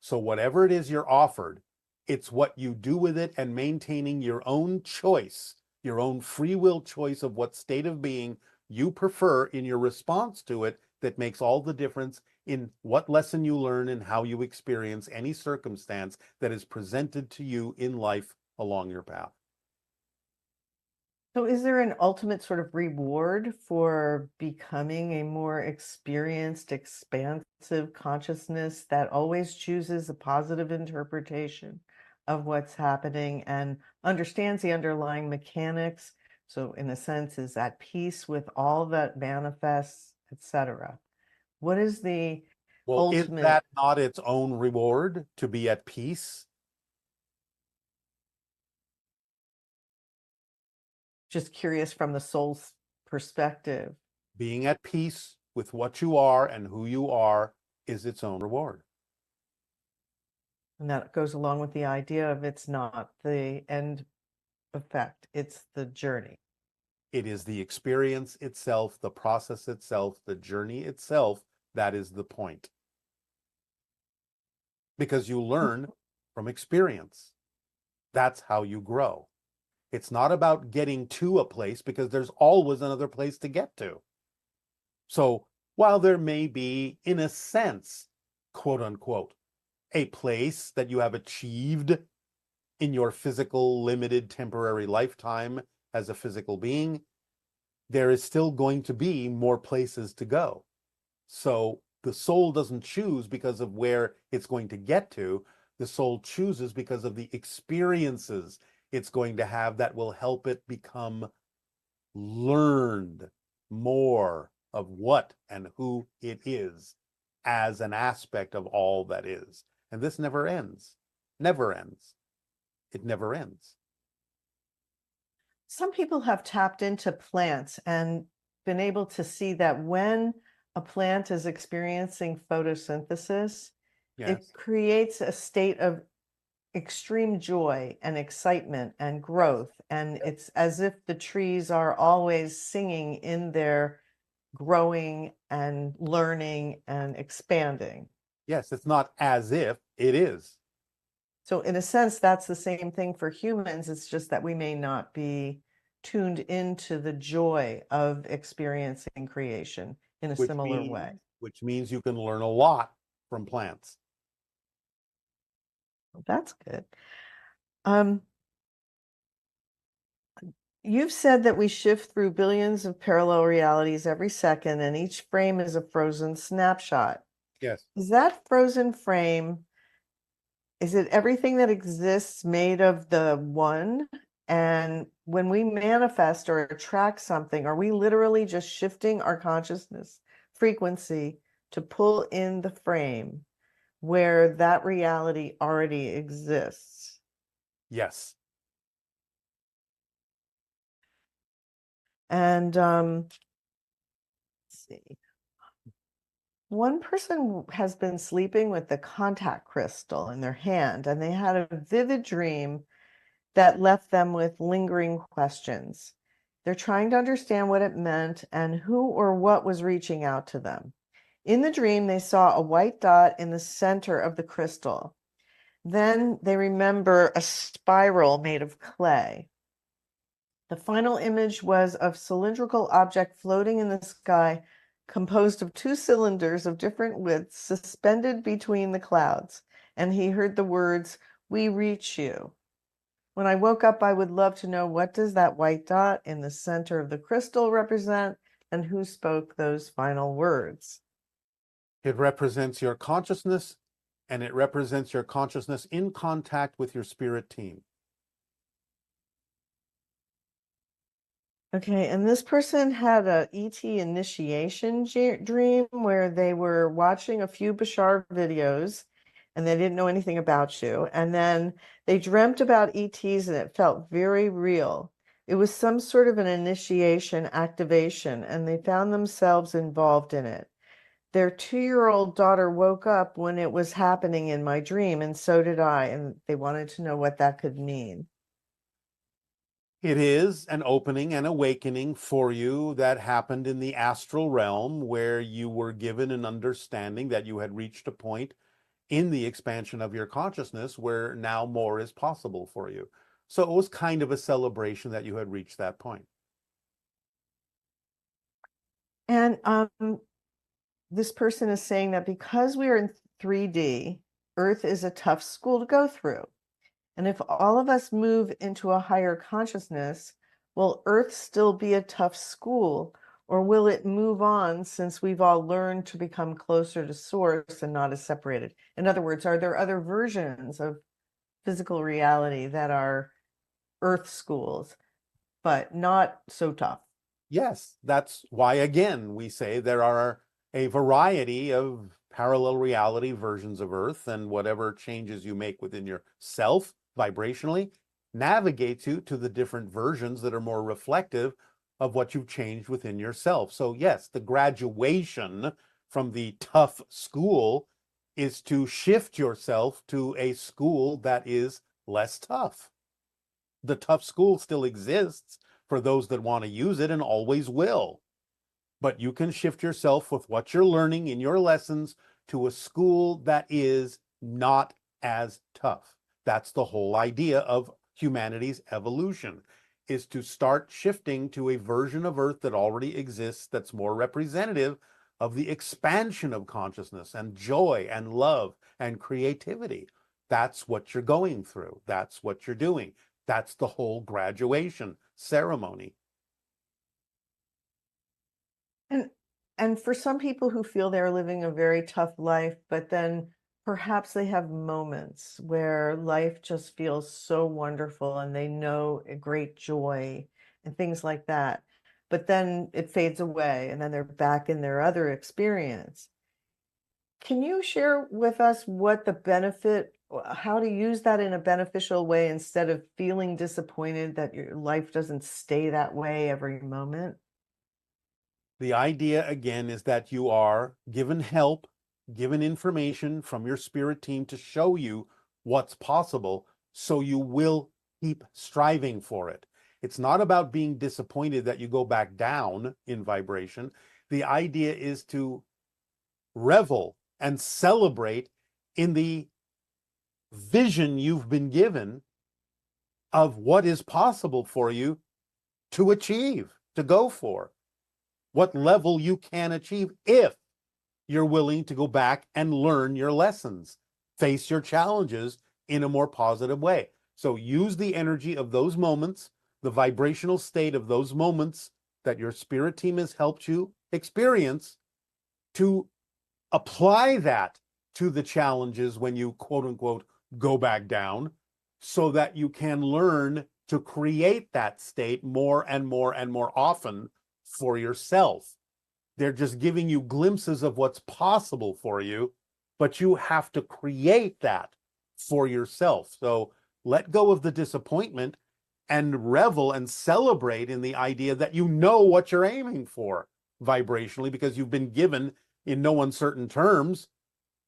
So whatever it is you're offered, it's what you do with it and maintaining your own choice, your own free will choice of what state of being you prefer in your response to it that makes all the difference in what lesson you learn and how you experience any circumstance that is presented to you in life along your path. So is there an ultimate sort of reward for becoming a more experienced, expansive consciousness that always chooses a positive interpretation of what's happening and understands the underlying mechanics? So in a sense is at peace with all that manifests, etc. What is the Well, is ultimate? that not its own reward to be at peace? Just curious from the soul's perspective. Being at peace with what you are and who you are is its own reward. And that goes along with the idea of it's not the end effect, it's the journey. It is the experience itself, the process itself, the journey itself. That is the point. Because you learn from experience. That's how you grow. It's not about getting to a place because there's always another place to get to. So while there may be, in a sense, quote unquote, a place that you have achieved in your physical, limited, temporary lifetime as a physical being, there is still going to be more places to go. So the soul doesn't choose because of where it's going to get to. The soul chooses because of the experiences it's going to have that will help it become learned more of what and who it is as an aspect of all that is. And this never ends. Never ends. It never ends. Some people have tapped into plants and been able to see that when a plant is experiencing photosynthesis, Yes. it creates a state of extreme joy and excitement and growth. And it's as if the trees are always singing in their growing and learning and expanding. Yes, it's not as if, it is. So in a sense, that's the same thing for humans. It's just that we may not be tuned into the joy of experiencing creation in a similar way. Which means you can learn a lot from plants. That's good. You've said that we shift through billions of parallel realities every second, and each frame is a frozen snapshot. Yes. Is that frozen frame, is it everything that exists made of the one? And when we manifest or attract something, are we literally just shifting our consciousness frequency to pull in the frame where that reality already exists? Yes. And let's see. One person has been sleeping with the contact crystal in their hand, and they had a vivid dream that left them with lingering questions. They're trying to understand what it meant and who or what was reaching out to them. In the dream, they saw a white dot in the center of the crystal. Then they remember a spiral made of clay. The final image was of cylindrical object floating in the sky, composed of two cylinders of different widths suspended between the clouds. And he heard the words, "We reach you." When I woke up, I would love to know, what does that white dot in the center of the crystal represent, and who spoke those final words? It represents your consciousness, and it represents your consciousness in contact with your spirit team. Okay, and this person had a ET initiation dream where they were watching a few Bashar videos and they didn't know anything about you. And then they dreamt about ETs and it felt very real. It was some sort of an initiation activation, and they found themselves involved in it. Their 2-year-old daughter woke up when it was happening in my dream, and so did I, and they wanted to know what that could mean. It is an opening and awakening for you that happened in the astral realm where you were given an understanding that you had reached a point in the expansion of your consciousness where now more is possible for you. So it was kind of a celebration that you had reached that point. And this person is saying that because we are in 3D, Earth is a tough school to go through. And if all of us move into a higher consciousness, will Earth still be a tough school, or will it move on since we've all learned to become closer to source and not as separated? In other words, are there other versions of physical reality that are Earth schools, but not so tough? Yes, that's why, again, we say there are a variety of parallel reality versions of Earth, and whatever changes you make within yourself vibrationally navigates you to the different versions that are more reflective of what you've changed within yourself. So yes, the graduation from the tough school is to shift yourself to a school that is less tough. The tough school still exists for those that want to use it and always will. But you can shift yourself with what you're learning in your lessons to a school that is not as tough. That's the whole idea of humanity's evolution, is to start shifting to a version of Earth that already exists that's more representative of the expansion of consciousness and joy and love and creativity. That's what you're going through. That's what you're doing. That's the whole graduation ceremony. And for some people who feel they're living a very tough life, but then perhaps they have moments where life just feels so wonderful and they know a great joy and things like that. But then it fades away and then they're back in their other experience. Can you share with us what the benefit, how to use that in a beneficial way instead of feeling disappointed that your life doesn't stay that way every moment? The idea, again, is that you are given help, given information from your spirit team to show you what's possible, so you will keep striving for it. It's not about being disappointed that you go back down in vibration. The idea is to revel and celebrate in the vision you've been given of what is possible for you to achieve, to go for, what level you can achieve if you're willing to go back and learn your lessons, face your challenges in a more positive way. So use the energy of those moments, the vibrational state of those moments that your spirit team has helped you experience, to apply that to the challenges when you, quote unquote, go back down, so that you can learn to create that state more and more and more often for yourself. They're just giving you glimpses of what's possible for you, but you have to create that for yourself. So let go of the disappointment and revel and celebrate in the idea that you know what you're aiming for vibrationally, because you've been given, in no uncertain terms,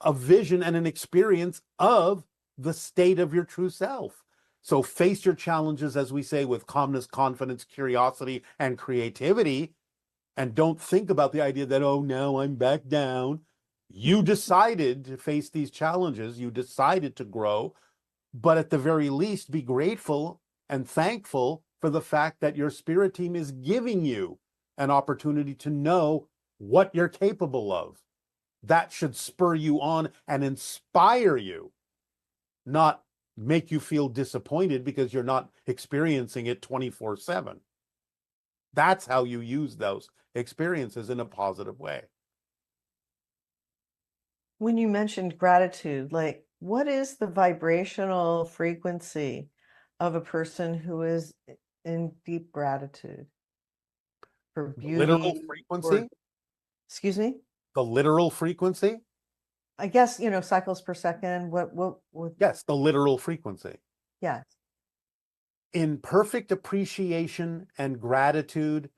a vision and an experience of the state of your true self. So face your challenges, as we say, with calmness, confidence, curiosity, and creativity. And don't think about the idea that, oh, now I'm back down. You decided to face these challenges. You decided to grow. But at the very least, be grateful and thankful for the fact that your spirit team is giving you an opportunity to know what you're capable of. That should spur you on and inspire you, not make you feel disappointed because you're not experiencing it 24/7. That's how you use those experiences in a positive way. When you mentioned gratitude, like what is the vibrational frequency of a person who is in deep gratitude for The literal beauty, or, frequency, excuse me? the literal frequency, I guess, cycles per second. yes, the literal frequency. Yes. In perfect appreciation and gratitude,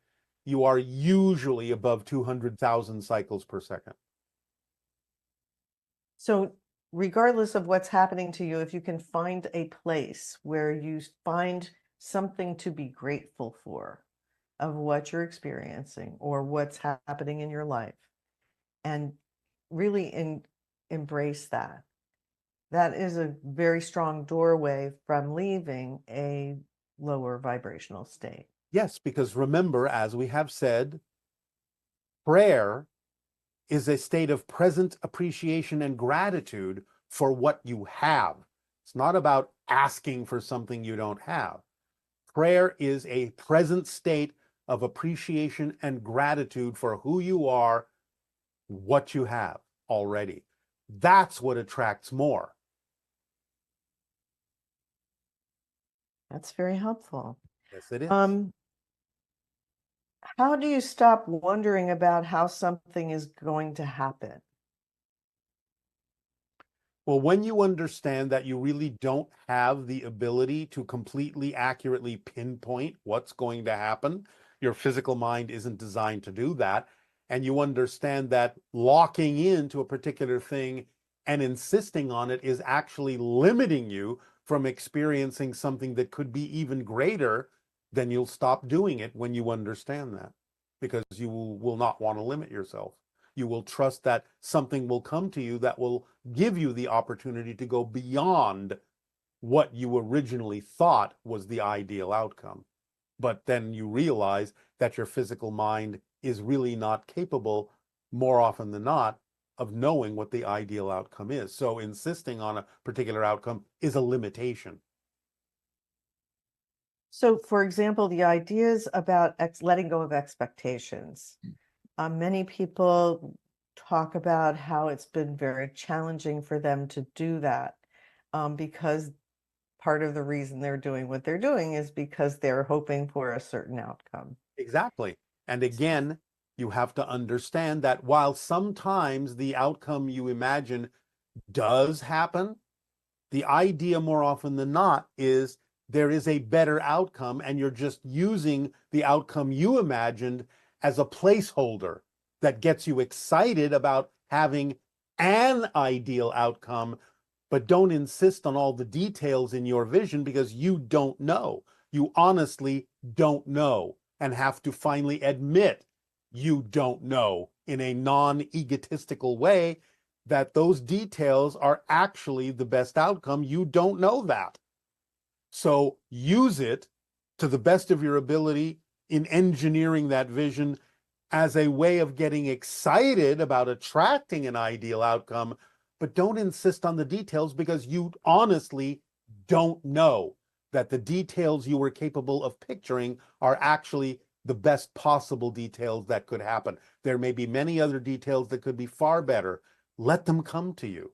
you are usually above 200,000 cycles per second. So regardless of what's happening to you, if you can find a place where you find something to be grateful for of what you're experiencing or what's happening in your life, and really embrace that, that is a very strong doorway from leaving a lower vibrational state. Yes, because remember, as we have said, prayer is a state of present appreciation and gratitude for what you have. It's not about asking for something you don't have. Prayer is a present state of appreciation and gratitude for who you are, what you have already. That's what attracts more. That's very helpful. Yes, it is. How do you stop wondering about how something is going to happen? Well, when you understand that you really don't have the ability to completely accurately pinpoint what's going to happen, your physical mind isn't designed to do that, and you understand that locking into a particular thing and insisting on it is actually limiting you from experiencing something that could be even greater, then you'll stop doing it when you understand that, because you will not want to limit yourself. You will trust that something will come to you that will give you the opportunity to go beyond what you originally thought was the ideal outcome. But then you realize that your physical mind is really not capable, more often than not, of knowing what the ideal outcome is. So insisting on a particular outcome is a limitation. So, for example, the ideas about letting go of expectations. Many people talk about how it's been very challenging for them to do that, because part of the reason they're doing what they're doing is because they're hoping for a certain outcome. Exactly. And again, you have to understand that while sometimes the outcome you imagine does happen, the idea more often than not is there is a better outcome, and you're just using the outcome you imagined as a placeholder that gets you excited about having an ideal outcome, but don't insist on all the details in your vision because you don't know. You honestly don't know, and have to finally admit you don't know in a non-egotistical way that those details are actually the best outcome. You don't know that. So use it to the best of your ability in engineering that vision as a way of getting excited about attracting an ideal outcome, but don't insist on the details because you honestly don't know that the details you were capable of picturing are actually the best possible details that could happen. There may be many other details that could be far better. Let them come to you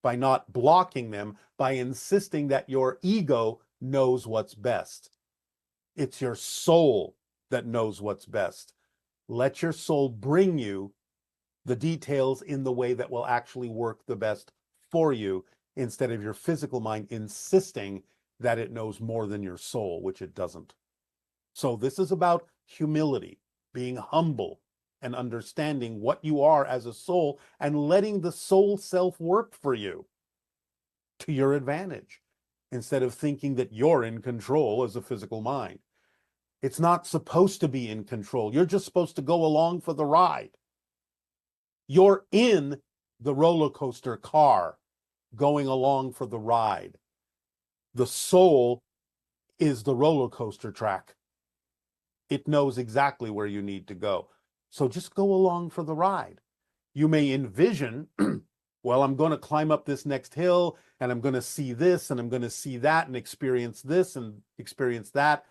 by not blocking them, by insisting that your ego knows what's best. It's your soul that knows what's best. Let your soul bring you the details in the way that will actually work the best for you, instead of your physical mind insisting that it knows more than your soul, which it doesn't. So this is about humility, being humble, and understanding what you are as a soul and letting the soul self work for you to your advantage, instead of thinking that you're in control as a physical mind. It's not supposed to be in control. You're just supposed to go along for the ride. You're in the roller coaster car going along for the ride. The soul is the roller coaster track. It knows exactly where you need to go. So just go along for the ride. You may envision, well, I'm going to climb up this next hill and I'm going to see this and I'm going to see that and experience this and experience that.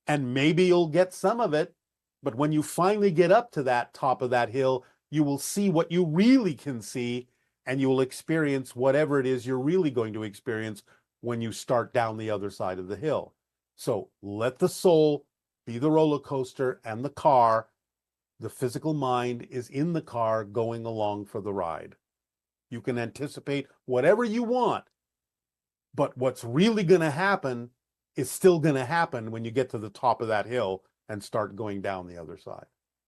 And maybe you'll get some of it, but when you finally get up to that top of that hill, you will see what you really can see, and you will experience whatever it is you're really going to experience when you start down the other side of the hill. So let the soul be the roller coaster and the car. The physical mind is in the car going along for the ride. You can anticipate whatever you want, but what's really going to happen is still going to happen when you get to the top of that hill and start going down the other side.